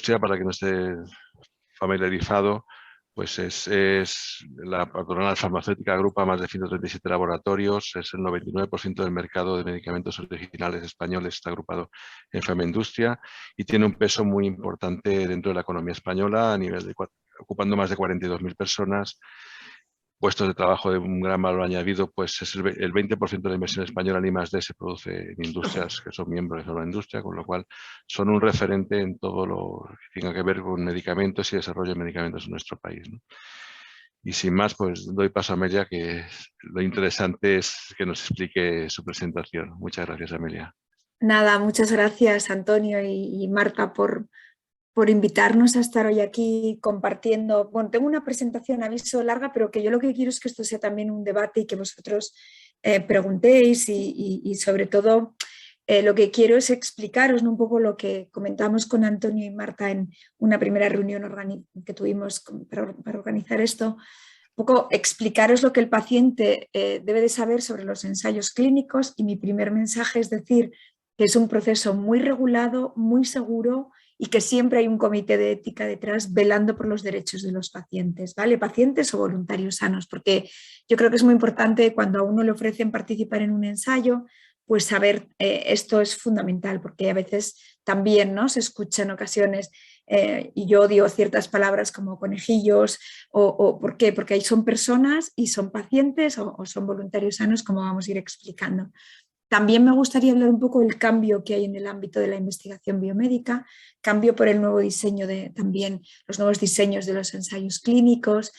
Industria, para que no esté familiarizado, pues es la patronal farmacéutica, agrupa más de 137 laboratorios, es el 99% del mercado de medicamentos originales españoles, está agrupado en Industria y tiene un peso muy importante dentro de la economía española, a nivel de ocupando más de 42.000 personas, puestos de trabajo de un gran valor añadido, pues es el 20% de la inversión española en I+D se produce en industrias que son miembros de la industria, con lo cual son un referente en todo lo que tenga que ver con medicamentos y desarrollo de medicamentos en nuestro país, ¿no? Y sin más, pues doy paso a Amelia, que lo interesante es que nos explique su presentación. Muchas gracias, Amelia. Nada, muchas gracias, Antonio y Marta, por invitarnos a estar hoy aquí compartiendo. Bueno, tengo una presentación, aviso, larga, pero que yo lo que quiero es que esto sea también un debate y que vosotros preguntéis y sobre todo lo que quiero es explicaros, ¿no?, un poco lo que comentamos con Antonio y Marta en una primera reunión que tuvimos para organizar esto, un poco explicaros lo que el paciente debe de saber sobre los ensayos clínicos, y mi primer mensaje es decir que es un proceso muy regulado, muy seguro, y que siempre hay un comité de ética detrás velando por los derechos de los pacientes, ¿vale? Pacientes o voluntarios sanos, porque yo creo que es muy importante cuando a uno le ofrecen participar en un ensayo, pues saber esto es fundamental, porque a veces también, ¿no?, se escucha en ocasiones, y yo odio ciertas palabras como conejillos, o ¿por qué? Porque ahí son personas y son pacientes o son voluntarios sanos, como vamos a ir explicando. También me gustaría hablar un poco del cambio que hay en el ámbito de la investigación biomédica, cambio por el nuevo diseño también los nuevos diseños de los ensayos clínicos,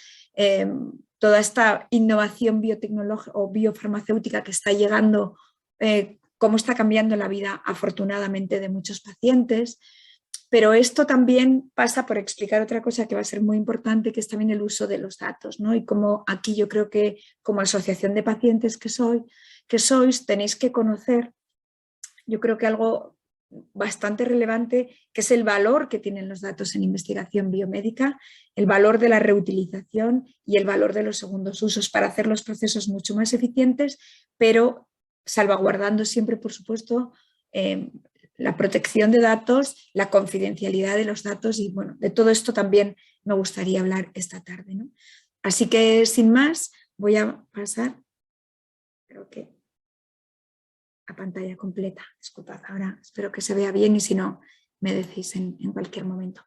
toda esta innovación biotecnológica o biofarmacéutica que está llegando, cómo está cambiando la vida afortunadamente de muchos pacientes. Pero esto también pasa por explicar otra cosa que va a ser muy importante, que es también el uso de los datos, ¿no? Y como aquí yo creo que como asociación de pacientes que sois, tenéis que conocer, yo creo que algo bastante relevante, que es el valor que tienen los datos en investigación biomédica, el valor de la reutilización y el valor de los segundos usos para hacer los procesos mucho más eficientes, pero salvaguardando siempre, por supuesto, la protección de datos, la confidencialidad de los datos, y bueno, de todo esto también me gustaría hablar esta tarde, ¿no? Así que sin más voy a pasar, creo que a pantalla completa. Disculpad, ahora espero que se vea bien y si no me decís en cualquier momento.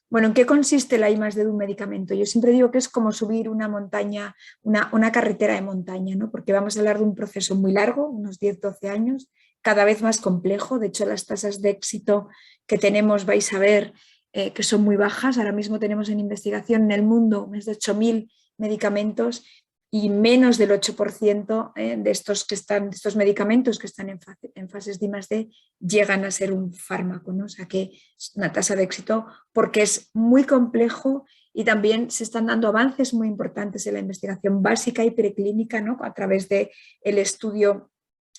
Bueno, ¿en qué consiste la I+D de un medicamento? Yo siempre digo que es como subir una montaña, una carretera de montaña, ¿no? Porque vamos a hablar de un proceso muy largo, unos 10-12 años, cada vez más complejo. De hecho, las tasas de éxito que tenemos vais a ver que son muy bajas. Ahora mismo tenemos en investigación en el mundo más de 8.000 medicamentos y menos del 8% de estos medicamentos que están en fases de I+D llegan a ser un fármaco, ¿no? O sea que es una tasa de éxito porque es muy complejo, y también se están dando avances muy importantes en la investigación básica y preclínica, ¿no?, a través del estudio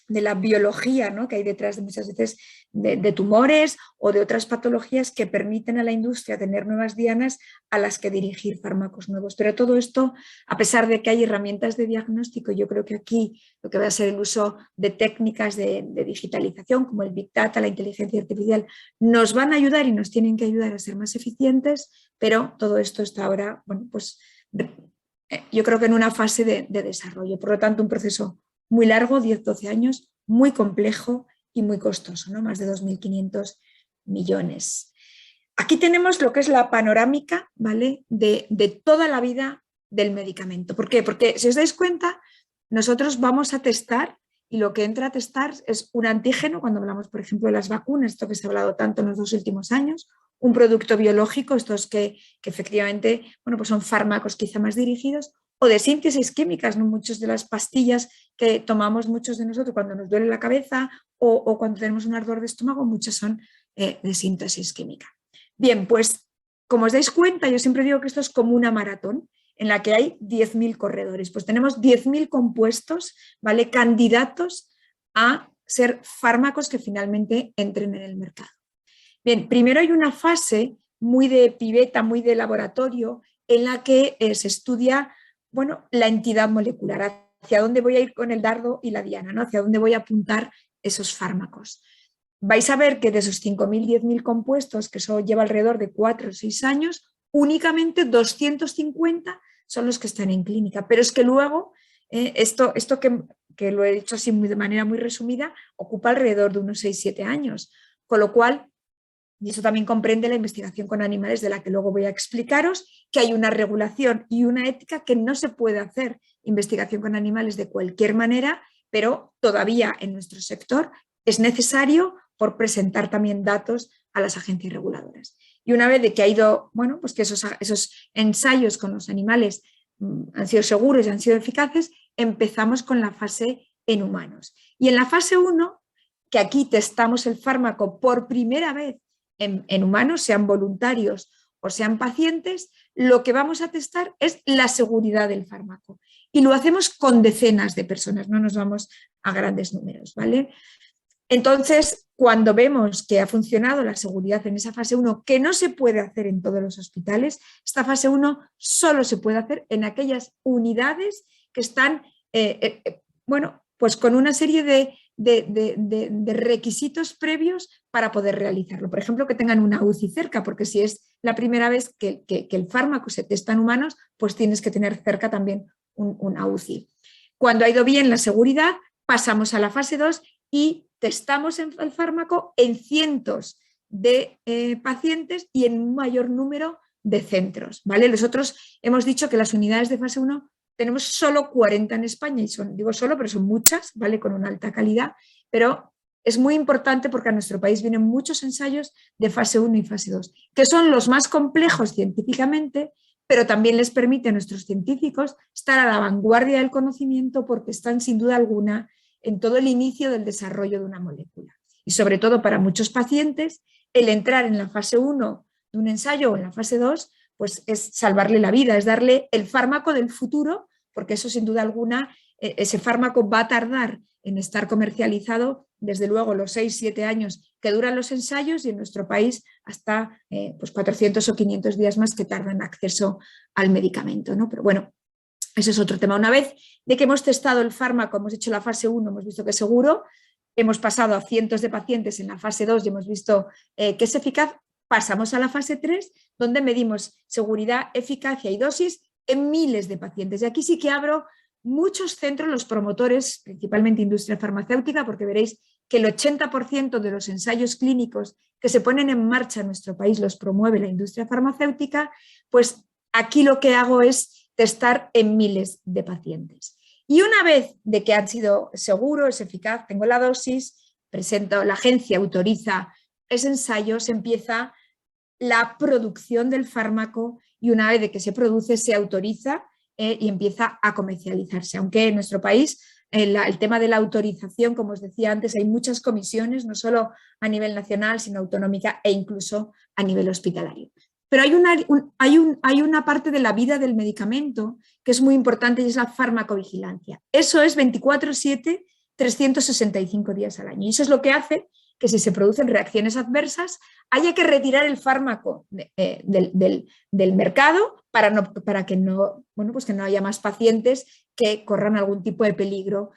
de la biología, ¿no?, que hay detrás de muchas veces de tumores o de otras patologías que permiten a la industria tener nuevas dianas a las que dirigir fármacos nuevos. Pero todo esto, a pesar de que hay herramientas de diagnóstico, yo creo que aquí lo que va a ser el uso de técnicas de digitalización como el Big Data, la inteligencia artificial, nos van a ayudar y nos tienen que ayudar a ser más eficientes, pero todo esto está ahora, bueno, pues yo creo que en una fase de desarrollo. Por lo tanto, un proceso muy largo, 10-12 años, muy complejo y muy costoso, ¿no? Más de 2.500 millones. Aquí tenemos lo que es la panorámica, ¿vale?, de toda la vida del medicamento. ¿Por qué? Porque si os dais cuenta, nosotros vamos a testar, y lo que entra a testar es un antígeno, cuando hablamos, por ejemplo, de las vacunas, esto que se ha hablado tanto en los 2 últimos años, un producto biológico, estos que efectivamente, bueno, pues son fármacos quizá más dirigidos, o de síntesis químicas, ¿no? Muchas de las pastillas que tomamos muchos de nosotros cuando nos duele la cabeza o cuando tenemos un ardor de estómago, muchas son de síntesis química. Bien, pues como os dais cuenta, yo siempre digo que esto es como una maratón en la que hay 10.000 corredores. Pues tenemos 10.000 compuestos, ¿vale?, candidatos a ser fármacos que finalmente entren en el mercado. Bien, primero hay una fase muy de pibeta, muy de laboratorio, en la que se estudia, bueno, la entidad molecular, hacia dónde voy a ir con el dardo y la diana, ¿no?, hacia dónde voy a apuntar esos fármacos. vais a ver que de esos 5.000, 10.000 compuestos, que eso lleva alrededor de 4 o 6 años, únicamente 250 son los que están en clínica. Pero es que luego, esto que lo he dicho así de manera muy resumida, ocupa alrededor de unos 6-7 años. Con lo cual, y eso también comprende la investigación con animales, de la que luego voy a explicaros, que hay una regulación y una ética que no se puede hacer investigación con animales de cualquier manera, pero todavía en nuestro sector es necesario por presentar también datos a las agencias reguladoras. Y una vez de que ha ido, bueno, pues que esos ensayos con los animales han sido seguros y han sido eficaces, empezamos con la fase en humanos. Y en la fase 1, que aquí testamos el fármaco por primera vez en humanos, sean voluntarios o sean pacientes, lo que vamos a testar es la seguridad del fármaco. Y lo hacemos con decenas de personas, no nos vamos a grandes números, ¿vale? Entonces, cuando vemos que ha funcionado la seguridad en esa fase 1, que no se puede hacer en todos los hospitales, esta fase 1 solo se puede hacer en aquellas unidades que están, bueno, pues con una serie de requisitos previos para poder realizarlo. Por ejemplo, que tengan una UCI cerca, porque si es la primera vez que el fármaco se testa en humanos, pues tienes que tener cerca también una UCI. Cuando ha ido bien la seguridad, pasamos a la fase 2 y testamos el fármaco en cientos de pacientes y en un mayor número de centros, ¿vale? Nosotros hemos dicho que las unidades de fase 1 tenemos solo 40 en España, y digo solo, pero son muchas, ¿vale? Con una alta calidad, pero es muy importante porque a nuestro país vienen muchos ensayos de fase 1 y fase 2, que son los más complejos científicamente, pero también les permite a nuestros científicos estar a la vanguardia del conocimiento porque están sin duda alguna en todo el inicio del desarrollo de una molécula. Y sobre todo para muchos pacientes, el entrar en la fase 1 de un ensayo o en la fase 2, pues es salvarle la vida, es darle el fármaco del futuro, porque eso sin duda alguna, ese fármaco va a tardar en estar comercializado, desde luego los 6-7 años que duran los ensayos y en nuestro país hasta pues 400 o 500 días más que tardan acceso al medicamento, ¿no? Pero bueno, ese es otro tema. Una vez de que hemos testado el fármaco, hemos hecho la fase 1, hemos visto que es seguro, hemos pasado a cientos de pacientes en la fase 2 y hemos visto que es eficaz, pasamos a la fase 3, donde medimos seguridad, eficacia y dosis en miles de pacientes. Y aquí sí que abro muchos centros, los promotores, principalmente industria farmacéutica, porque veréis que el 80% de los ensayos clínicos que se ponen en marcha en nuestro país los promueve la industria farmacéutica, pues aquí lo que hago es testar en miles de pacientes. Y una vez de que han sido seguros, es eficaz, tengo la dosis, presento, la agencia autoriza ese ensayo, se empieza la producción del fármaco y una vez de que se produce se autoriza y empieza a comercializarse. Aunque en nuestro país el tema de la autorización, como os decía antes, hay muchas comisiones, no solo a nivel nacional, sino autonómica e incluso a nivel hospitalario. Pero hay una parte de la vida del medicamento que es muy importante y es la farmacovigilancia. Eso es 24/7, 365 días al año. Y eso es lo que hace que si se producen reacciones adversas haya que retirar el fármaco del mercado para que no, bueno, pues que no haya más pacientes que corran algún tipo de peligro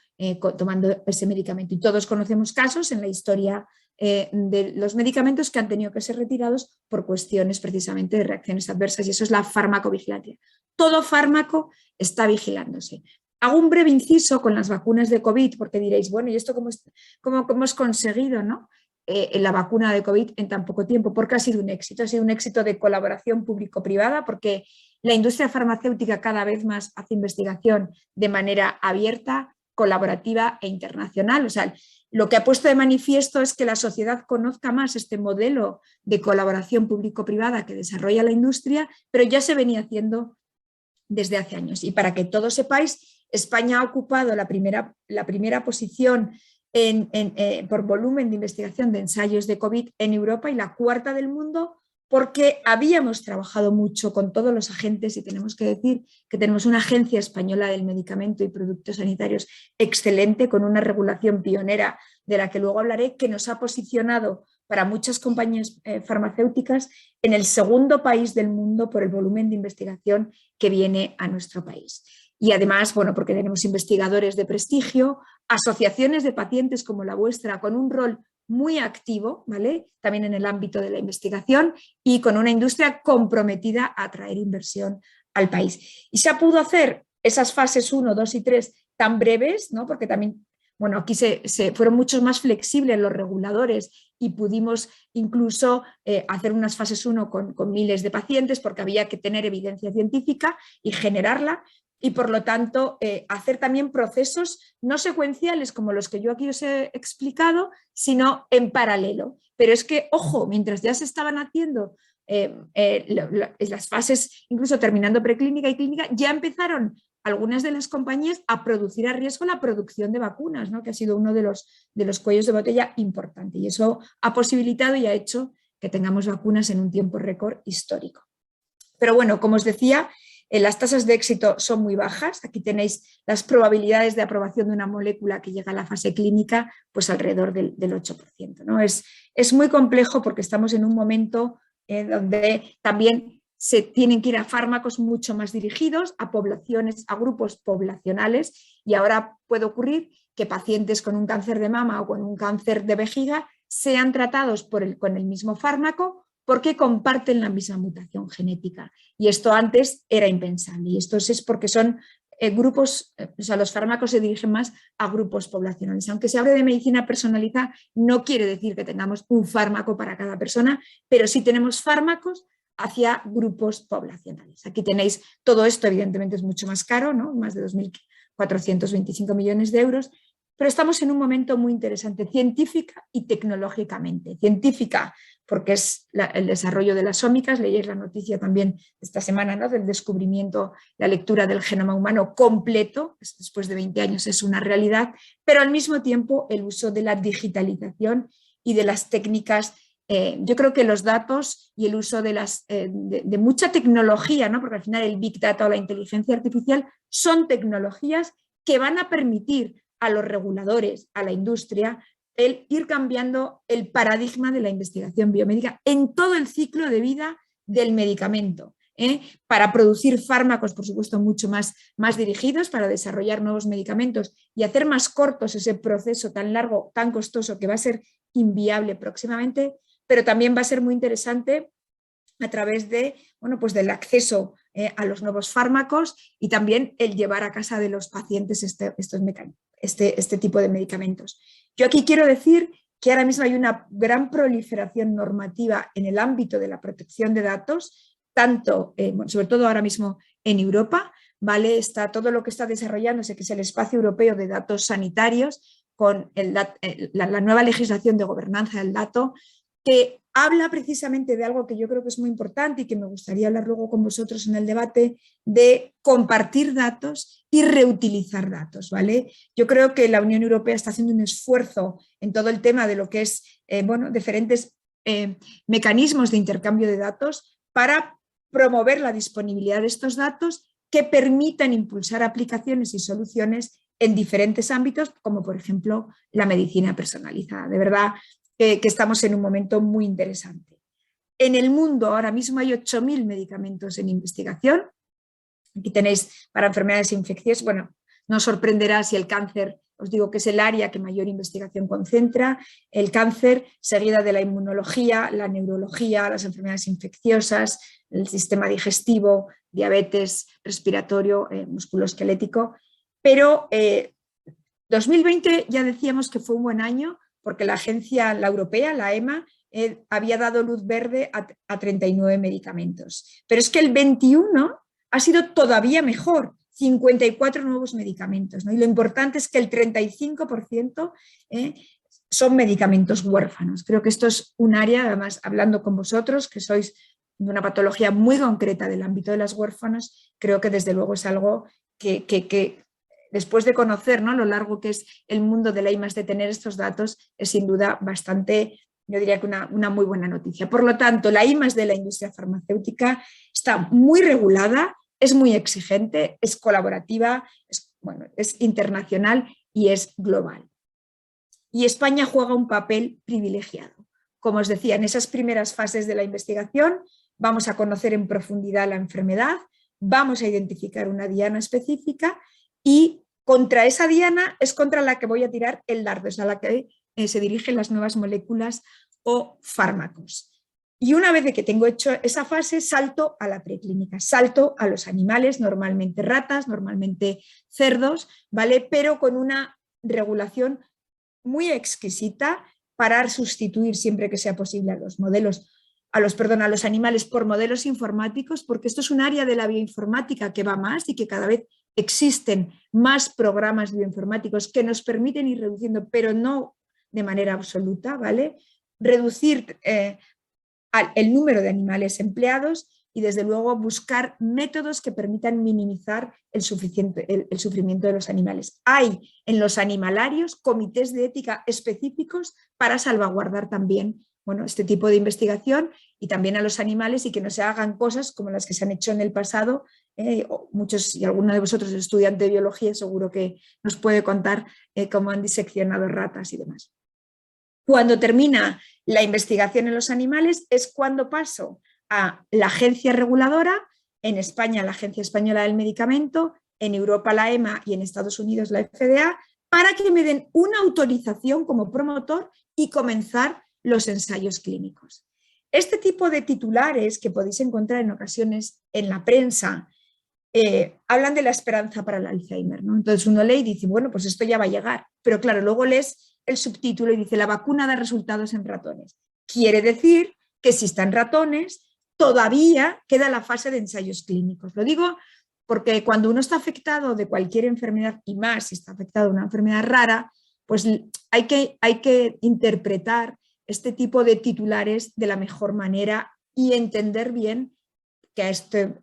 tomando ese medicamento. Y todos conocemos casos en la historia de los medicamentos que han tenido que ser retirados por cuestiones precisamente de reacciones adversas, y eso es la farmacovigilancia. Todo fármaco está vigilándose. Hago un breve inciso con las vacunas de COVID, porque diréis, bueno, ¿y esto cómo hemos conseguido, ¿no? La vacuna de COVID en tan poco tiempo? Porque ha sido un éxito de colaboración público-privada, porque la industria farmacéutica cada vez más hace investigación de manera abierta, colaborativa e internacional. O sea, lo que ha puesto de manifiesto es que la sociedad conozca más este modelo de colaboración público-privada que desarrolla la industria, pero ya se venía haciendo desde hace años. Y para que todos sepáis, España ha ocupado la primera posición por volumen de investigación de ensayos de COVID en Europa y la cuarta del mundo, porque habíamos trabajado mucho con todos los agentes y tenemos que decir que tenemos una agencia española del medicamento y productos sanitarios excelente, con una regulación pionera de la que luego hablaré, que nos ha posicionado para muchas compañías farmacéuticas en el segundo país del mundo por el volumen de investigación que viene a nuestro país. Y además, bueno, porque tenemos investigadores de prestigio, asociaciones de pacientes como la vuestra, con un rol muy activo, ¿vale? También en el ámbito de la investigación y con una industria comprometida a atraer inversión al país. Y se ha podido hacer esas fases 1, 2 y 3 tan breves, ¿no? Porque también, bueno, aquí fueron mucho más flexibles los reguladores y pudimos incluso hacer unas fases 1 con miles de pacientes porque había que tener evidencia científica y generarla, y por lo tanto hacer también procesos no secuenciales como los que yo aquí os he explicado, sino en paralelo. Pero es que, ojo, mientras ya se estaban haciendo las fases, incluso terminando preclínica y clínica, ya empezaron algunas de las compañías a producir a riesgo la producción de vacunas, ¿no? Que ha sido uno de los cuellos de botella importante, y eso ha posibilitado y ha hecho que tengamos vacunas en un tiempo récord histórico. Pero bueno, como os decía, las tasas de éxito son muy bajas. Aquí tenéis las probabilidades de aprobación de una molécula que llega a la fase clínica, pues alrededor del 8%, ¿no? Es muy complejo porque estamos en un momento donde también se tienen que ir a fármacos mucho más dirigidos a poblaciones, a grupos poblacionales, y ahora puede ocurrir que pacientes con un cáncer de mama o con un cáncer de vejiga sean tratados con el mismo fármaco porque comparten la misma mutación genética. Y esto antes era impensable. Y esto es porque son grupos, o sea, los fármacos se dirigen más a grupos poblacionales. Aunque se hable de medicina personalizada, no quiere decir que tengamos un fármaco para cada persona, pero sí tenemos fármacos hacia grupos poblacionales. Aquí tenéis todo esto, evidentemente es mucho más caro, ¿no? Más de 2.425 millones de euros, pero estamos en un momento muy interesante científica y tecnológicamente. Científica, porque es el desarrollo de las ómicas, leéis la noticia también esta semana, ¿no? Del descubrimiento, la lectura del genoma humano completo, después de 20 años es una realidad, pero al mismo tiempo el uso de la digitalización y de las técnicas. Yo creo que los datos y el uso de mucha tecnología, ¿no? Porque al final el Big Data o la inteligencia artificial son tecnologías que van a permitir a los reguladores, a la industria, el ir cambiando el paradigma de la investigación biomédica en todo el ciclo de vida del medicamento, para producir fármacos, por supuesto, mucho más dirigidos, para desarrollar nuevos medicamentos y hacer más cortos ese proceso tan largo, tan costoso, que va a ser inviable próximamente, pero también va a ser muy interesante a través de, bueno, pues del acceso a los nuevos fármacos y también el llevar a casa de los pacientes este tipo de medicamentos. Yo aquí quiero decir que ahora mismo hay una gran proliferación normativa en el ámbito de la protección de datos, tanto, sobre todo ahora mismo en Europa, ¿vale? Está todo lo que está desarrollándose, que es el espacio europeo de datos sanitarios, con la nueva legislación de gobernanza del dato, que habla precisamente de algo que yo creo que es muy importante y que me gustaría hablar luego con vosotros en el debate, de compartir datos y reutilizar datos, ¿vale? Yo creo que la Unión Europea está haciendo un esfuerzo en todo el tema de lo que es, diferentes mecanismos de intercambio de datos para promover la disponibilidad de estos datos que permitan impulsar aplicaciones y soluciones en diferentes ámbitos, como por ejemplo la medicina personalizada. De verdad que estamos en un momento muy interesante. En el mundo ahora mismo hay 8.000 medicamentos en investigación. Aquí tenéis para enfermedades infecciosas. Bueno, no os sorprenderá si el cáncer, os digo que es el área que mayor investigación concentra, el cáncer, seguida de la inmunología, la neurología, las enfermedades infecciosas, el sistema digestivo, diabetes, respiratorio, musculoesquelético. Pero 2020 ya decíamos que fue un buen año porque la agencia, la europea, la EMA, había dado luz verde a 39 medicamentos. Pero es que el 21 ha sido todavía mejor, 54 nuevos medicamentos, ¿no? Y lo importante es que el 35% son medicamentos huérfanos. Creo que esto es un área, además, hablando con vosotros, que sois de una patología muy concreta del ámbito de las huérfanos, creo que desde luego es algo que después de conocer, ¿no?, lo largo que es el mundo de la I+D, tener estos datos es sin duda bastante, yo diría que una muy buena noticia. Por lo tanto, la I+D de la industria farmacéutica está muy regulada, es muy exigente, es colaborativa, es internacional y es global. Y España juega un papel privilegiado. Como os decía, en esas primeras fases de la investigación vamos a conocer en profundidad la enfermedad, vamos a identificar una diana específica y contra esa diana es contra la que voy a tirar el dardo, es a la que se dirigen las nuevas moléculas o fármacos. Y una vez de que tengo hecho esa fase, salto a la preclínica, salto a los animales, normalmente ratas, normalmente cerdos, ¿vale? Pero con una regulación muy exquisita para sustituir siempre que sea posible a los modelos, a los animales por modelos informáticos, porque esto es un área de la bioinformática que va más y que cada vez existen más programas bioinformáticos que nos permiten ir reduciendo, pero no de manera absoluta, ¿vale? Reducir el número de animales empleados y desde luego buscar métodos que permitan minimizar el sufrimiento de los animales. Hay en los animalarios comités de ética específicos para salvaguardar también, bueno, este tipo de investigación y también a los animales, y que no se hagan cosas como las que se han hecho en el pasado. Muchos y alguno de vosotros es estudiante de biología, seguro que nos puede contar cómo han diseccionado ratas y demás. Cuando termina la investigación en los animales es cuando paso a la agencia reguladora, en España la Agencia Española del Medicamento, en Europa la EMA y en Estados Unidos la FDA, para que me den una autorización como promotor y comenzar los ensayos clínicos. Este tipo de titulares que podéis encontrar en ocasiones en la prensa hablan de la esperanza para el Alzheimer, ¿no? Entonces uno lee y dice, bueno, pues esto ya va a llegar, pero claro, luego lees el subtítulo y dice, la vacuna da resultados en ratones. Quiere decir que si está en ratones, todavía queda la fase de ensayos clínicos. Lo digo porque cuando uno está afectado de cualquier enfermedad, y más si está afectado de una enfermedad rara, pues hay que interpretar este tipo de titulares de la mejor manera y entender bien que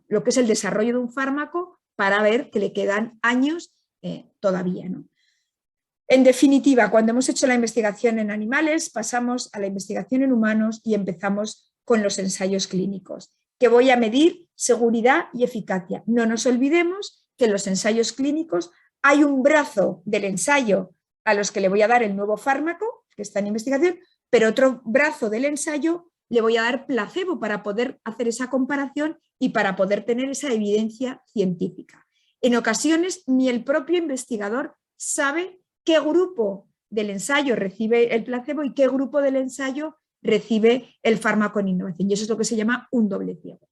lo que es el desarrollo de un fármaco para ver que le quedan años todavía, ¿no? En definitiva, cuando hemos hecho la investigación en animales, pasamos a la investigación en humanos y empezamos con los ensayos clínicos, que voy a medir seguridad y eficacia. No nos olvidemos que en los ensayos clínicos hay un brazo del ensayo a los que le voy a dar el nuevo fármaco, que está en investigación, pero otro brazo del ensayo le voy a dar placebo para poder hacer esa comparación y para poder tener esa evidencia científica. En ocasiones, ni el propio investigador sabe qué grupo del ensayo recibe el placebo y qué grupo del ensayo recibe el fármaco en innovación. Y eso es lo que se llama un doble ciego.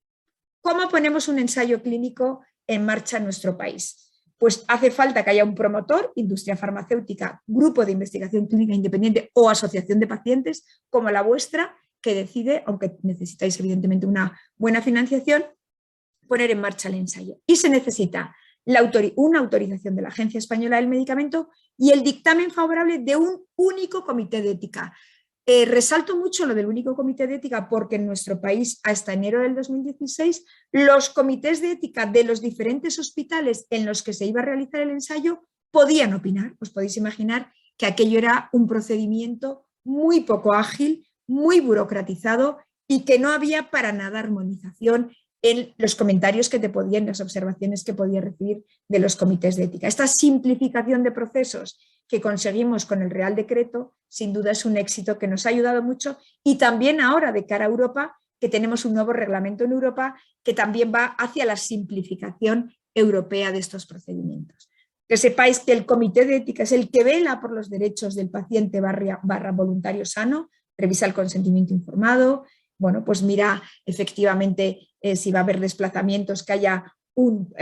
¿Cómo ponemos un ensayo clínico en marcha en nuestro país? Pues hace falta que haya un promotor, industria farmacéutica, grupo de investigación clínica independiente o asociación de pacientes como la vuestra, que decide, aunque necesitáis evidentemente una buena financiación, poner en marcha el ensayo. Y se necesita una autorización de la Agencia Española del Medicamento y el dictamen favorable de un único comité de ética. Resalto mucho lo del único comité de ética porque en nuestro país hasta enero del 2016 los comités de ética de los diferentes hospitales en los que se iba a realizar el ensayo podían opinar. Os podéis imaginar que aquello era un procedimiento muy poco ágil, muy burocratizado y que no había para nada armonización en los comentarios que te podían, las observaciones que podía recibir de los comités de ética. Esta simplificación de procesos que conseguimos con el Real Decreto, sin duda es un éxito que nos ha ayudado mucho, y también ahora de cara a Europa, que tenemos un nuevo reglamento en Europa que también va hacia la simplificación europea de estos procedimientos. Que sepáis que el comité de ética es el que vela por los derechos del paciente barra voluntario sano, revisa el consentimiento informado, bueno, pues mira efectivamente si va a haber desplazamientos, que haya un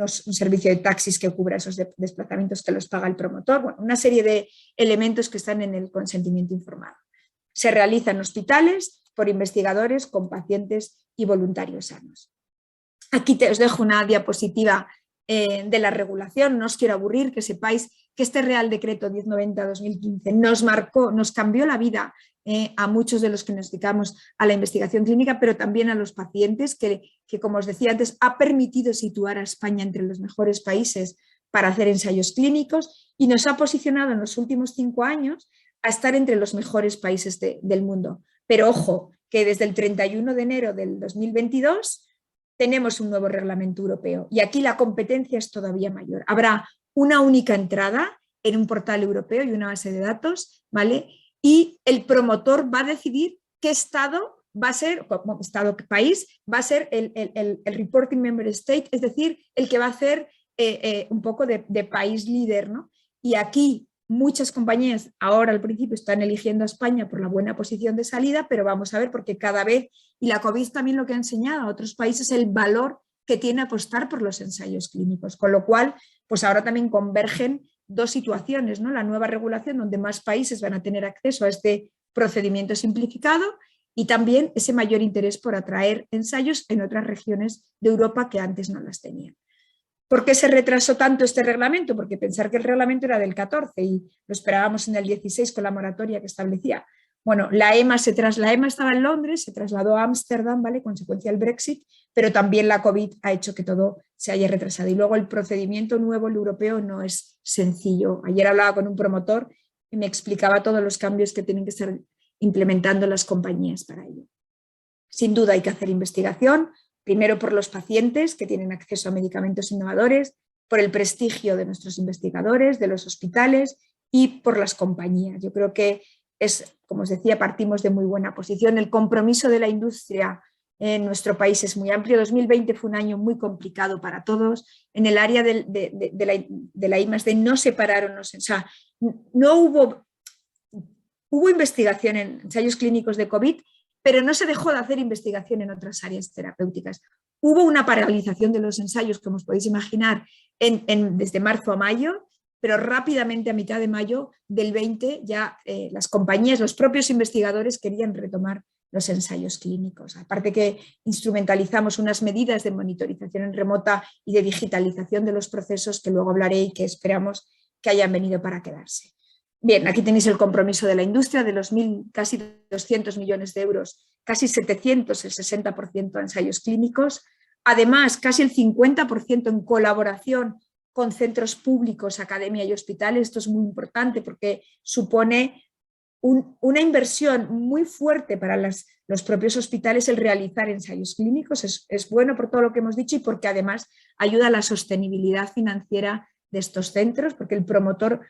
servicio de taxis que cubra esos desplazamientos que los paga el promotor, bueno, una serie de elementos que están en el consentimiento informado. Se realiza en hospitales por investigadores con pacientes y voluntarios sanos. Aquí os dejo una diapositiva de la regulación, no os quiero aburrir, que sepáis que este Real Decreto 1090-2015 nos cambió la vida a muchos de los que nos dedicamos a la investigación clínica, pero también a los pacientes, que como os decía antes, ha permitido situar a España entre los mejores países para hacer ensayos clínicos y nos ha posicionado en los últimos 5 años a estar entre los mejores países del mundo. Pero ojo, que desde el 31 de enero del 2022 tenemos un nuevo reglamento europeo y aquí la competencia es todavía mayor. Habrá una única entrada en un portal europeo y una base de datos, ¿vale? Y el promotor va a decidir qué estado va a ser, como estado, qué país, va a ser el reporting member state, es decir, el que va a hacer un poco de país líder, ¿no? Y aquí muchas compañías ahora al principio están eligiendo a España por la buena posición de salida, pero vamos a ver porque cada vez, y la COVID también lo que ha enseñado a otros países, el valor que tiene apostar por los ensayos clínicos, con lo cual pues ahora también convergen dos situaciones, ¿no? La nueva regulación donde más países van a tener acceso a este procedimiento simplificado y también ese mayor interés por atraer ensayos en otras regiones de Europa que antes no las tenían. ¿Por qué se retrasó tanto este reglamento? Porque pensar que el reglamento era del 14 y lo esperábamos en el 16 con la moratoria que establecía. Bueno, la EMA estaba en Londres, se trasladó a Ámsterdam, ¿vale? Consecuencia del Brexit, pero también la COVID ha hecho que todo se haya retrasado. Y luego el procedimiento nuevo, el europeo, no es sencillo. Ayer hablaba con un promotor y me explicaba todos los cambios que tienen que estar implementando las compañías para ello. Sin duda hay que hacer investigación, primero por los pacientes que tienen acceso a medicamentos innovadores, por el prestigio de nuestros investigadores, de los hospitales y por las compañías. Yo creo que como os decía, partimos de muy buena posición. El compromiso de la industria en nuestro país es muy amplio. 2020 fue un año muy complicado para todos. En el área de la I+D no se pararon, o sea, no hubo investigación en ensayos clínicos de COVID, pero no se dejó de hacer investigación en otras áreas terapéuticas. Hubo una paralización de los ensayos, como os podéis imaginar, desde marzo a mayo, pero rápidamente a mitad de mayo del 20 ya las compañías, los propios investigadores querían retomar los ensayos clínicos. Aparte que instrumentalizamos unas medidas de monitorización en remota y de digitalización de los procesos que luego hablaré y que esperamos que hayan venido para quedarse. Bien, aquí tenéis el compromiso de la industria, de los casi 200 millones de euros, casi 700, el 60% a ensayos clínicos. Además, casi el 50% en colaboración con centros públicos, academia y hospitales. Esto es muy importante porque supone una inversión muy fuerte para los propios hospitales el realizar ensayos clínicos. Es bueno por todo lo que hemos dicho y porque además ayuda a la sostenibilidad financiera de estos centros, porque el promotor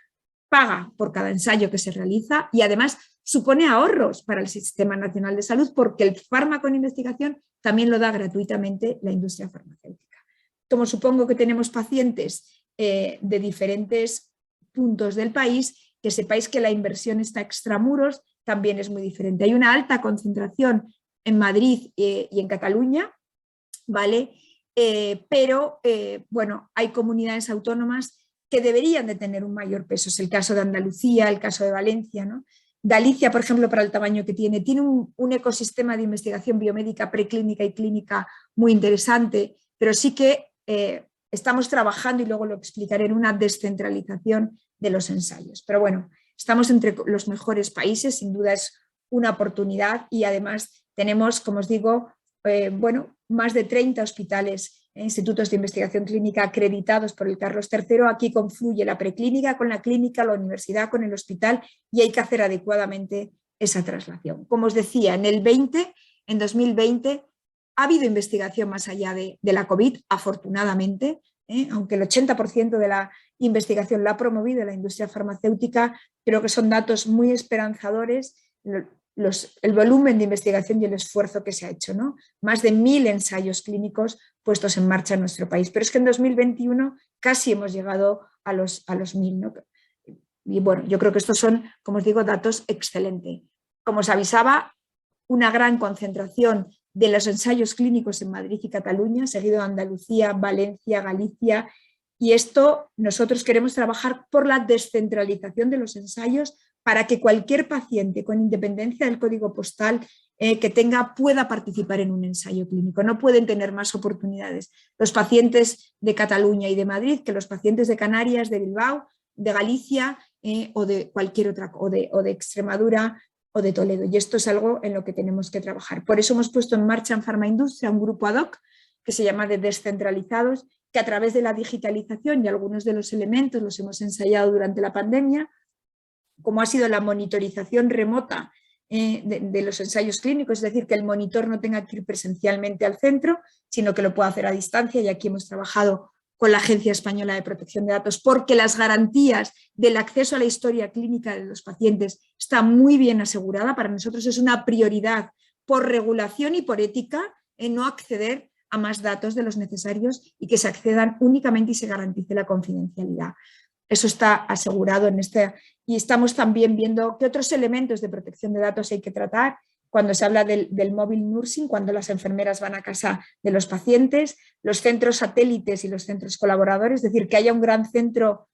paga por cada ensayo que se realiza y además supone ahorros para el Sistema Nacional de Salud porque el fármaco en investigación también lo da gratuitamente la industria farmacéutica. Como supongo que tenemos pacientes de diferentes puntos del país, que sepáis que la inversión está extramuros, también es muy diferente. Hay una alta concentración en Madrid y en Cataluña, ¿vale? Pero bueno, hay comunidades autónomas que deberían de tener un mayor peso. Es el caso de Andalucía, el caso de Valencia, ¿no? Galicia, por ejemplo, para el tamaño que tiene un ecosistema de investigación biomédica preclínica y clínica muy interesante, pero sí que estamos trabajando, y luego lo explicaré, en una descentralización de los ensayos. Pero bueno, estamos entre los mejores países, sin duda es una oportunidad y además tenemos, como os digo, bueno, más de 30 hospitales e institutos de investigación clínica acreditados por el Carlos III. Aquí confluye la preclínica con la clínica, la universidad con el hospital y hay que hacer adecuadamente esa traslación. Como os decía, en 2020 ha habido investigación más allá de la COVID, afortunadamente, aunque el 80% de la investigación la ha promovido la industria farmacéutica. Creo que son datos muy esperanzadores el volumen de investigación y el esfuerzo que se ha hecho, ¿no? Más de 1000 ensayos clínicos puestos en marcha en nuestro país, pero es que en 2021 casi hemos llegado a los 1000, ¿no? Y bueno, yo creo que estos son, como os digo, datos excelentes. Como os avisaba, una gran concentración de los ensayos clínicos en Madrid y Cataluña, seguido de Andalucía, Valencia, Galicia, y esto nosotros queremos trabajar por la descentralización de los ensayos para que cualquier paciente, con independencia del código postal que tenga, pueda participar en un ensayo clínico. No pueden tener más oportunidades los pacientes de Cataluña y de Madrid que los pacientes de Canarias, de Bilbao, de Galicia o de cualquier otra, o de Extremadura o de Toledo. Y esto es algo en lo que tenemos que trabajar. Por eso hemos puesto en marcha en Farmaindustria un grupo ad hoc que se llama de descentralizados, que a través de la digitalización y algunos de los elementos los hemos ensayado durante la pandemia, como ha sido la monitorización remota de los ensayos clínicos, es decir, que el monitor no tenga que ir presencialmente al centro, sino que lo pueda hacer a distancia, y aquí hemos trabajado con la Agencia Española de Protección de Datos, porque las garantías del acceso a la historia clínica de los pacientes está muy bien asegurada. Para nosotros es una prioridad por regulación y por ética en no acceder a más datos de los necesarios y que se accedan únicamente y se garantice la confidencialidad. eso está asegurado en este, y estamos también viendo qué otros elementos de protección de datos hay que tratar cuando se habla del mobile nursing, cuando las enfermeras van a casa de los pacientes, los centros satélites y los centros colaboradores, es decir, que haya un gran centro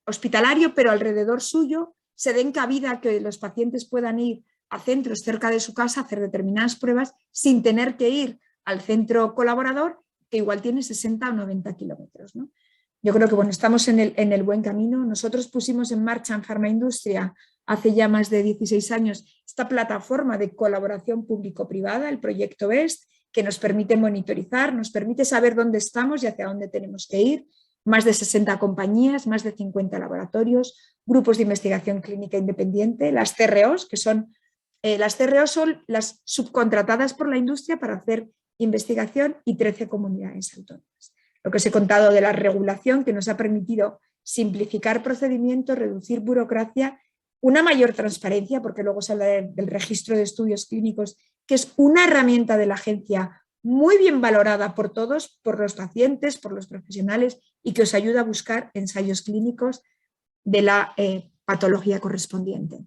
hospitalario, pero alrededor suyo se den cabida a que los pacientes puedan ir a centros cerca de su casa a hacer determinadas pruebas sin tener que ir al centro colaborador, que igual tiene 60 o 90 kilómetros, ¿no? Yo creo que bueno, estamos en el buen camino. Nosotros pusimos en marcha en Farmaindustria hace ya más de 16 años esta plataforma de colaboración público-privada, el proyecto BEST, que nos permite monitorizar, nos permite saber dónde estamos y hacia dónde tenemos que ir. Más de 60 compañías, más de 50 laboratorios, grupos de investigación clínica independiente, las CROs, que son las CROs son las subcontratadas por la industria para hacer investigación, y 13 comunidades autónomas. Lo que os he contado de la regulación, que nos ha permitido simplificar procedimientos, reducir burocracia, una mayor transparencia, porque luego se habla del registro de estudios clínicos, que es una herramienta de la agencia muy bien valorada por todos, por los pacientes, por los profesionales, y que os ayuda a buscar ensayos clínicos de la patología correspondiente.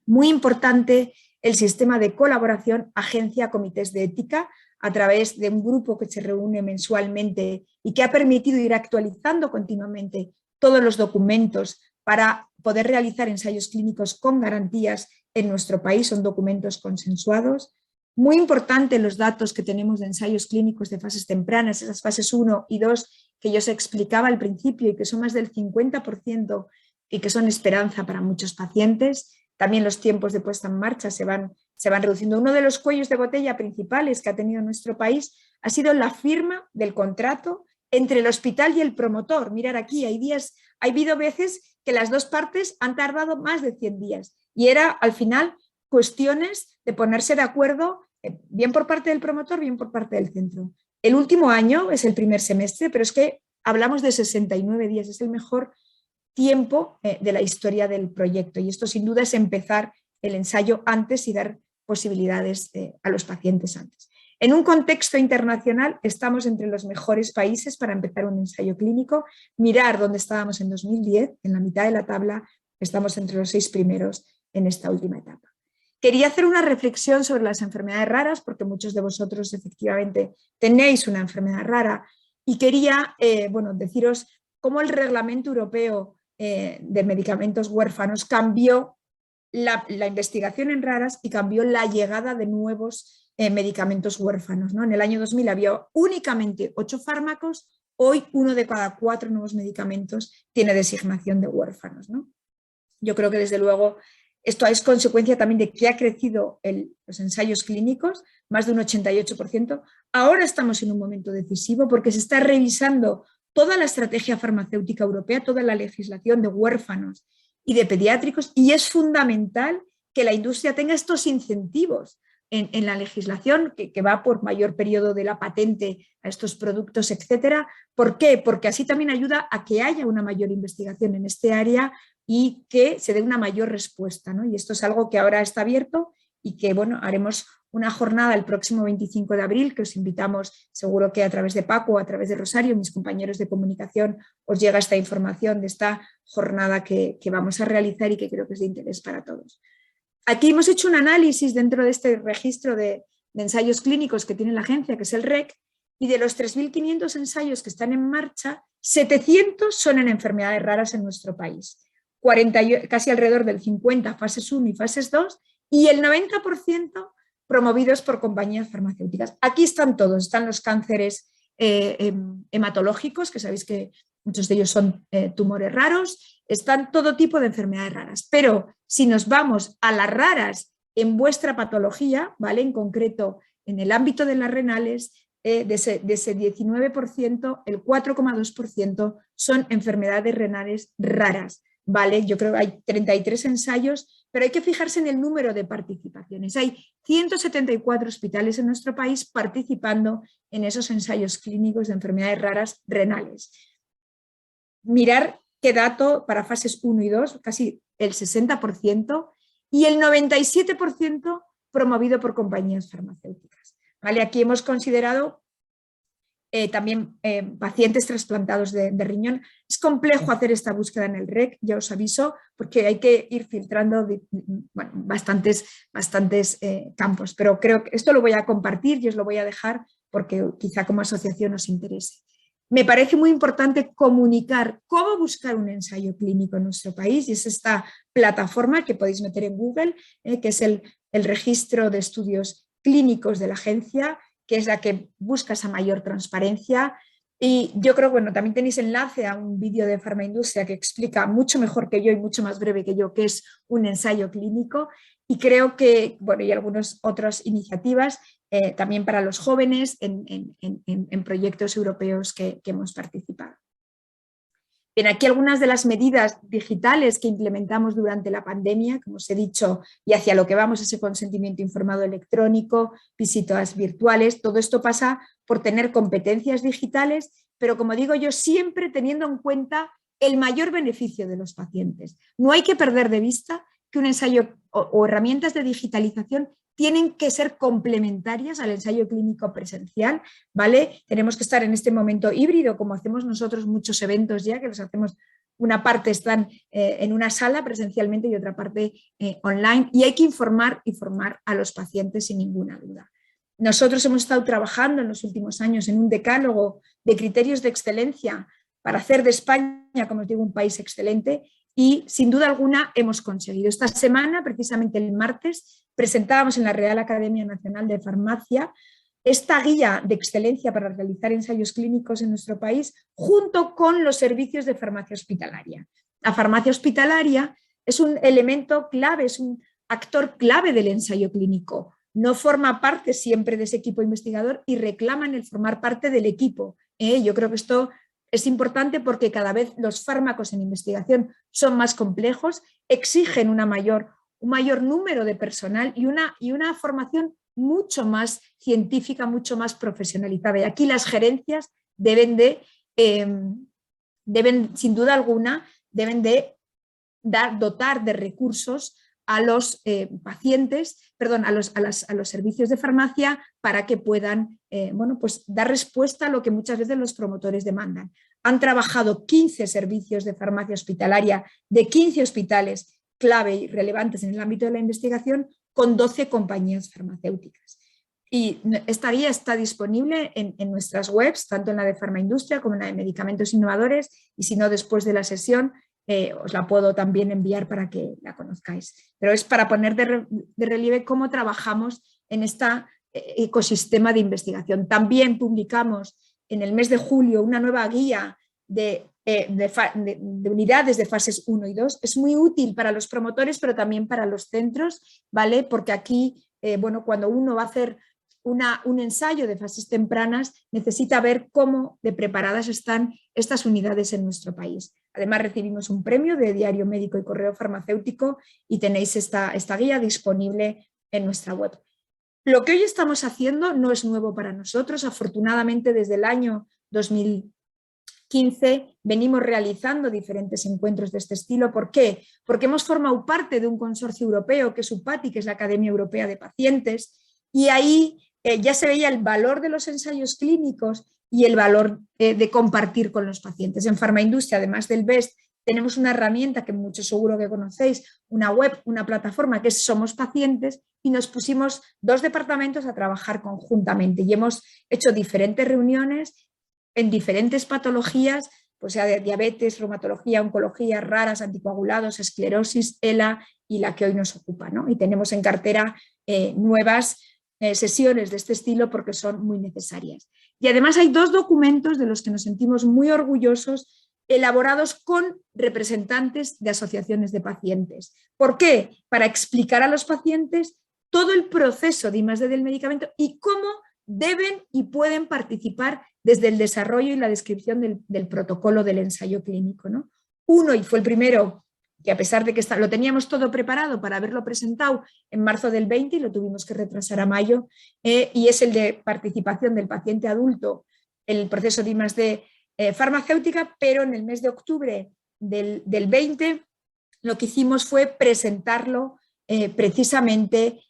Muy importante el sistema de colaboración agencia-comités de ética, a través de un grupo que se reúne mensualmente y que ha permitido ir actualizando continuamente todos los documentos para poder realizar ensayos clínicos con garantías en nuestro país. Son documentos consensuados. Muy importante los datos que tenemos de ensayos clínicos de fases tempranas, esas fases 1 y 2 que yo os explicaba al principio y que son más del 50% y que son esperanza para muchos pacientes. También los tiempos de puesta en marcha se van reduciendo. Uno de los cuellos de botella principales que ha tenido nuestro país ha sido la firma del contrato entre el hospital y el promotor. Mirar aquí, ha habido veces que las dos partes han tardado más de 100 días y era al final cuestiones de ponerse de acuerdo, bien por parte del promotor, bien por parte del centro. El último año es el primer semestre, pero es que hablamos de 69 días, es el mejor tiempo de la historia del proyecto, y esto sin duda es empezar el ensayo antes y dar posibilidades a los pacientes antes. En un contexto internacional estamos entre los mejores países para empezar un ensayo clínico. Mirar dónde estábamos en 2010, en la mitad de la tabla, estamos entre los 6 primeros en esta última etapa. Quería hacer una reflexión sobre las enfermedades raras, porque muchos de vosotros efectivamente tenéis una enfermedad rara, y quería deciros cómo el Reglamento Europeo de Medicamentos Huérfanos cambió la investigación en raras y cambió la llegada de nuevos medicamentos huérfanos, ¿no? En el año 2000 había únicamente 8 fármacos, hoy 1 de cada 4 nuevos medicamentos tiene designación de huérfanos, ¿no? Yo creo que desde luego esto es consecuencia también de que ha crecido los ensayos clínicos, más de un 88%. Ahora estamos en un momento decisivo porque se está revisando toda la estrategia farmacéutica europea, toda la legislación de huérfanos y de pediátricos, y es fundamental que la industria tenga estos incentivos en la legislación, que va por mayor periodo de la patente a estos productos, etcétera. ¿Por qué? Porque así también ayuda a que haya una mayor investigación en este área y que se dé una mayor respuesta, ¿no? Y esto es algo que ahora está abierto y que haremos una jornada el próximo 25 de abril, que os invitamos, seguro que a través de Paco o a través de Rosario, mis compañeros de comunicación, os llega esta información de esta jornada que vamos a realizar y que creo que es de interés para todos. Aquí hemos hecho un análisis dentro de este registro de ensayos clínicos que tiene la agencia, que es el REC, y de los 3.500 ensayos que están en marcha, 700 son en enfermedades raras en nuestro país. Casi alrededor del 50 fases 1 y fases 2, y el 90% promovidos por compañías farmacéuticas. Aquí están todos, están los cánceres hematológicos, que sabéis que muchos de ellos son tumores raros, están todo tipo de enfermedades raras, pero si nos vamos a las raras en vuestra patología, ¿vale? En concreto en el ámbito de las renales, de ese 19%, el 4,2% son enfermedades renales raras, ¿vale? Yo creo que hay 33 ensayos, pero hay que fijarse en el número de participaciones. Hay 174 hospitales en nuestro país participando en esos ensayos clínicos de enfermedades raras renales. Mirar qué dato para fases 1 y 2, casi el 60%, y el 97% promovido por compañías farmacéuticas. ¿Vale? Aquí hemos considerado también pacientes trasplantados de riñón. Es complejo hacer esta búsqueda en el REC, ya os aviso, porque hay que ir filtrando bastantes campos, pero creo que esto lo voy a compartir y os lo voy a dejar porque quizá como asociación os interese. Me parece muy importante comunicar cómo buscar un ensayo clínico en nuestro país, y es esta plataforma que podéis meter en Google, que es el registro de estudios clínicos de la agencia, que es la que busca esa mayor transparencia. Y yo creo que también tenéis enlace a un vídeo de Farmaindustria que explica mucho mejor que yo y mucho más breve que yo qué es un ensayo clínico. Y creo que, y algunas otras iniciativas también para los jóvenes en proyectos europeos que hemos participado. Bien, aquí algunas de las medidas digitales que implementamos durante la pandemia, como os he dicho, y hacia lo que vamos, ese consentimiento informado electrónico, visitas virtuales, todo esto pasa por tener competencias digitales, pero como digo yo, siempre teniendo en cuenta el mayor beneficio de los pacientes. No hay que perder de vista que un ensayo o herramientas de digitalización tienen que ser complementarias al ensayo clínico presencial, ¿vale? Tenemos que estar en este momento híbrido, como hacemos nosotros muchos eventos ya, que los hacemos, una parte están en una sala presencialmente y otra parte online, y hay que informar y formar a los pacientes sin ninguna duda. Nosotros hemos estado trabajando en los últimos años en un decálogo de criterios de excelencia para hacer de España, como os digo, un país excelente, y sin duda alguna hemos conseguido. Esta semana, precisamente el martes, presentábamos en la Real Academia Nacional de Farmacia esta guía de excelencia para realizar ensayos clínicos en nuestro país, junto con los servicios de farmacia hospitalaria. La farmacia hospitalaria es un elemento clave, es un actor clave del ensayo clínico. No forma parte siempre de ese equipo investigador y reclaman el formar parte del equipo. Yo creo que esto es importante porque cada vez los fármacos en investigación son más complejos, exigen un mayor número de personal y una formación mucho más científica, mucho más profesionalizada. Y aquí las gerencias deben, sin duda alguna, dotar de recursos a los pacientes, perdón, a los servicios de farmacia para que puedan dar respuesta a lo que muchas veces los promotores demandan. Han trabajado 15 servicios de farmacia hospitalaria de 15 hospitales clave y relevantes en el ámbito de la investigación con 12 compañías farmacéuticas. Y esta guía está disponible en nuestras webs, tanto en la de Farmaindustria como en la de Medicamentos Innovadores, y si no, después de la sesión os la puedo también enviar para que la conozcáis. Pero es para poner de relieve cómo trabajamos en este ecosistema de investigación. También publicamos en el mes de julio una nueva guía de unidades de fases 1 y 2. Es muy útil para los promotores, pero también para los centros, ¿vale? Porque aquí, cuando uno va a hacer un ensayo de fases tempranas, necesita ver cómo de preparadas están estas unidades en nuestro país. Además, recibimos un premio de Diario Médico y Correo Farmacéutico y tenéis esta guía disponible en nuestra web. Lo que hoy estamos haciendo no es nuevo para nosotros. Afortunadamente, desde el año 2015 venimos realizando diferentes encuentros de este estilo. ¿Por qué? Porque hemos formado parte de un consorcio europeo que es UPATI, que es la Academia Europea de Pacientes, y ahí ya se veía el valor de los ensayos clínicos y el valor de compartir con los pacientes. En Farmaindustria, además del BEST, tenemos una herramienta que muchos seguro que conocéis, una web, una plataforma que es Somos Pacientes, y nos pusimos 2 departamentos a trabajar conjuntamente y hemos hecho diferentes reuniones en diferentes patologías, pues sea de diabetes, reumatología, oncología, raras, anticoagulados, esclerosis, ELA y la que hoy nos ocupa, ¿no? Y tenemos en cartera nuevas sesiones de este estilo porque son muy necesarias. Y además hay 2 documentos de los que nos sentimos muy orgullosos, elaborados con representantes de asociaciones de pacientes. ¿Por qué? Para explicar a los pacientes todo el proceso de I+D del medicamento y cómo deben y pueden participar desde el desarrollo y la descripción del protocolo del ensayo clínico, ¿no? Uno, y fue el primero, que a pesar de que lo teníamos todo preparado para haberlo presentado en marzo del 20 y lo tuvimos que retrasar a mayo, y es el de participación del paciente adulto en el proceso de I+D farmacéutica, pero en el mes de octubre del 20 lo que hicimos fue presentarlo precisamente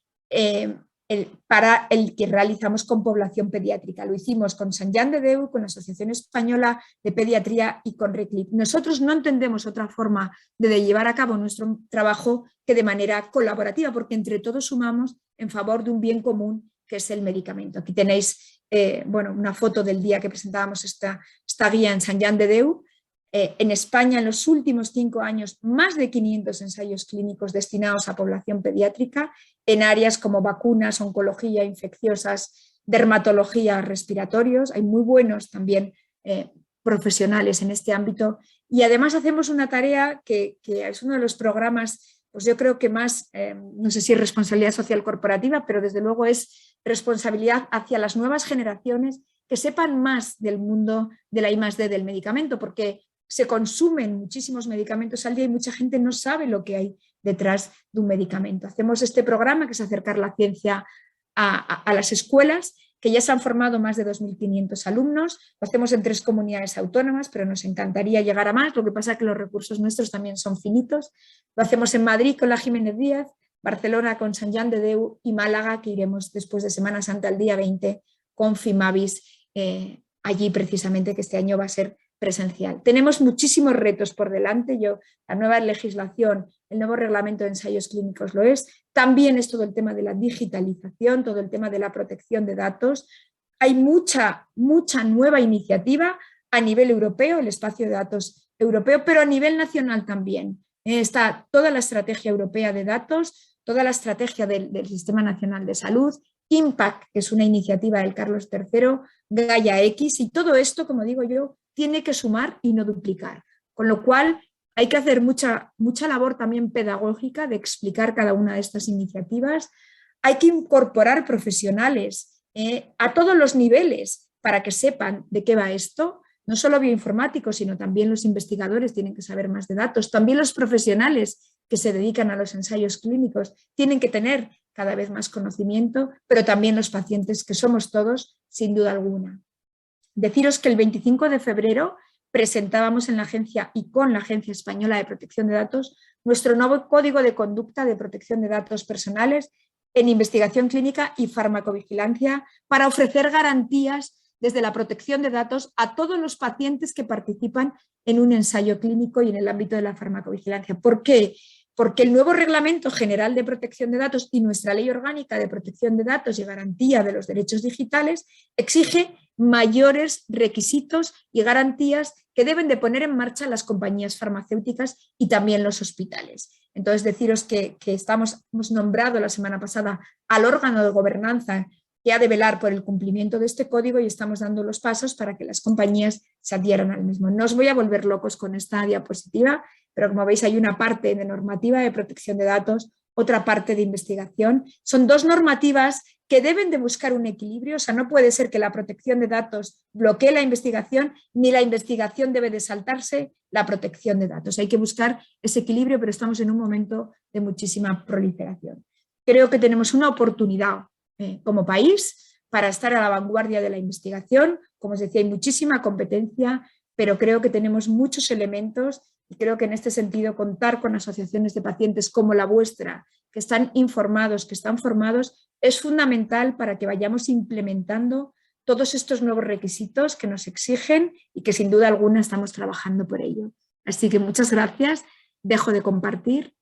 para el que realizamos con población pediátrica. Lo hicimos con Sant Jan de Déu, con la Asociación Española de Pediatría y con RECLIP. Nosotros no entendemos otra forma de llevar a cabo nuestro trabajo que de manera colaborativa, porque entre todos sumamos en favor de un bien común que es el medicamento. Aquí tenéis una foto del día que presentábamos esta guía en Sant Jan de Déu. En España, en los últimos 5 años, más de 500 ensayos clínicos destinados a población pediátrica en áreas como vacunas, oncología, infecciosas, dermatología, respiratorios. Hay muy buenos también profesionales en este ámbito. Y además hacemos una tarea que es uno de los programas, pues yo creo que más, no sé si es responsabilidad social corporativa, pero desde luego es responsabilidad hacia las nuevas generaciones que sepan más del mundo de la I+D del medicamento, porque se consumen muchísimos medicamentos al día y mucha gente no sabe lo que hay detrás de un medicamento. Hacemos este programa que es acercar la ciencia a las escuelas, que ya se han formado más de 2.500 alumnos. Lo hacemos en 3 comunidades autónomas, pero nos encantaría llegar a más. Lo que pasa es que los recursos nuestros también son finitos. Lo hacemos en Madrid con la Jiménez Díaz, Barcelona con Sant Jan de Déu y Málaga, que iremos después de Semana Santa el día 20 con Fimavis, allí precisamente, que este año va a ser presencial. Tenemos muchísimos retos por delante. La nueva legislación, el nuevo reglamento de ensayos clínicos lo es. También es todo el tema de la digitalización, todo el tema de la protección de datos. Hay mucha nueva iniciativa a nivel europeo, el espacio de datos europeo, pero a nivel nacional también. Está toda la estrategia europea de datos, toda la estrategia del Sistema Nacional de Salud, IMPACT, que es una iniciativa del Carlos III, Gaia X, y todo esto, como digo yo, tiene que sumar y no duplicar. Con lo cual hay que hacer mucha labor también pedagógica de explicar cada una de estas iniciativas. Hay que incorporar profesionales a todos los niveles para que sepan de qué va esto. No solo bioinformáticos, sino también los investigadores tienen que saber más de datos. También los profesionales que se dedican a los ensayos clínicos tienen que tener cada vez más conocimiento, pero también los pacientes, que somos todos, sin duda alguna. Deciros que el 25 de febrero presentábamos en la agencia y con la Agencia Española de Protección de Datos nuestro nuevo Código de Conducta de Protección de Datos Personales en investigación clínica y farmacovigilancia para ofrecer garantías desde la protección de datos a todos los pacientes que participan en un ensayo clínico y en el ámbito de la farmacovigilancia. ¿Por qué? Porque el nuevo Reglamento General de Protección de Datos y nuestra Ley Orgánica de Protección de Datos y Garantía de los Derechos Digitales exige mayores requisitos y garantías que deben de poner en marcha las compañías farmacéuticas y también los hospitales. Entonces, deciros que hemos nombrado la semana pasada al órgano de gobernanza que ha de velar por el cumplimiento de este código y estamos dando los pasos para que las compañías se adhieran al mismo. No os voy a volver locos con esta diapositiva, pero como veis hay una parte de normativa de protección de datos, otra parte de investigación. Son 2 normativas que deben de buscar un equilibrio, o sea, no puede ser que la protección de datos bloquee la investigación, ni la investigación debe de saltarse la protección de datos. Hay que buscar ese equilibrio, pero estamos en un momento de muchísima proliferación. Creo que tenemos una oportunidad como país para estar a la vanguardia de la investigación. Como os decía, hay muchísima competencia, pero creo que tenemos muchos elementos y creo que en este sentido contar con asociaciones de pacientes como la vuestra, que están informados, que están formados, es fundamental para que vayamos implementando todos estos nuevos requisitos que nos exigen y que sin duda alguna estamos trabajando por ello. Así que muchas gracias, dejo de compartir